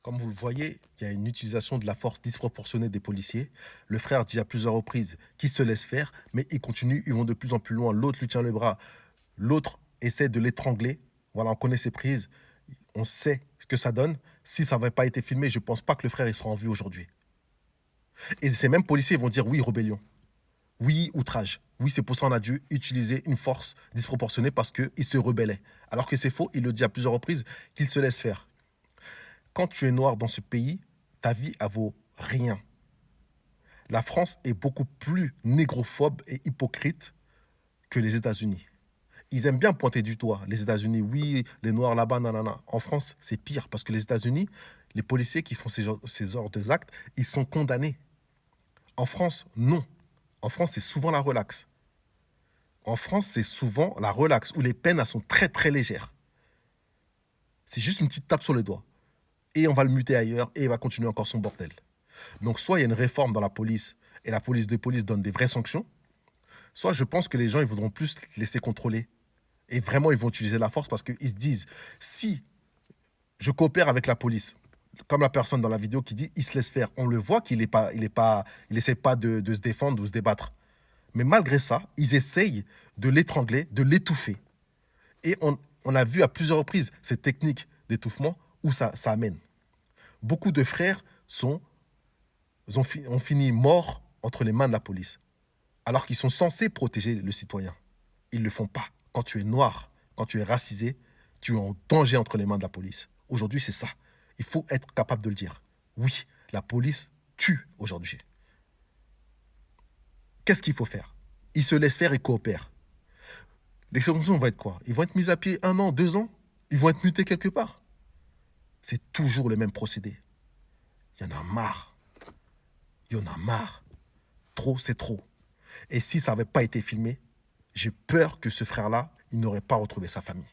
Comme vous le voyez, il y a une utilisation de la force disproportionnée des policiers. Le frère dit à plusieurs reprises qu'il se laisse faire, mais ils continuent, ils vont de plus en plus loin. L'autre lui tient le bras, l'autre essaie de l'étrangler. Voilà, on connaît ses prises, on sait ce que ça donne. Si ça n'avait pas été filmé, je ne pense pas que le frère il sera en vie aujourd'hui. Et ces mêmes policiers vont dire oui, rébellion, oui, outrage. Oui, c'est pour ça qu'on a dû utiliser une force disproportionnée parce qu'il se rebellait. Alors que c'est faux, il le dit à plusieurs reprises qu'il se laisse faire. Quand tu es noir dans ce pays, ta vie, elle vaut rien. La France est beaucoup plus négrophobe et hypocrite que les États-Unis. Ils aiment bien pointer du doigt les États-Unis. Oui, les Noirs là-bas, nanana. En France, c'est pire parce que les États-Unis, les policiers qui font ces genres d'actes, ils sont condamnés. En France, non. En France, c'est souvent la relaxe. En France, c'est souvent la relaxe où les peines elles sont très très légères. C'est juste une petite tape sur le doigt. Et on va le muter ailleurs et il va continuer encore son bordel. Donc soit il y a une réforme dans la police et la police de police donne des vraies sanctions, soit je pense que les gens ils voudront plus laisser contrôler. Et vraiment, ils vont utiliser la force parce qu'ils se disent, si je coopère avec la police, comme la personne dans la vidéo qui dit, il se laisse faire. On le voit qu'il il essaie pas de se défendre ou se débattre. Mais malgré ça, ils essayent de l'étrangler, de l'étouffer. Et on a vu à plusieurs reprises cette technique d'étouffement où ça amène. Beaucoup de frères ont fini morts entre les mains de la police, alors qu'ils sont censés protéger le citoyen. Ils ne le font pas. Quand tu es noir, quand tu es racisé, tu es en danger entre les mains de la police. Aujourd'hui, c'est ça. Il faut être capable de le dire. Oui, la police tue aujourd'hui. Qu'est-ce qu'il faut faire? Ils se laissent faire et coopèrent. Les sanctions vont être quoi? Ils vont être mis à pied 1 an, 2 ans? Ils vont être mutés quelque part? C'est toujours le même procédé. Il y en a marre. Il y en a marre. Trop, c'est trop. Et si ça n'avait pas été filmé, j'ai peur que ce frère-là, il n'aurait pas retrouvé sa famille.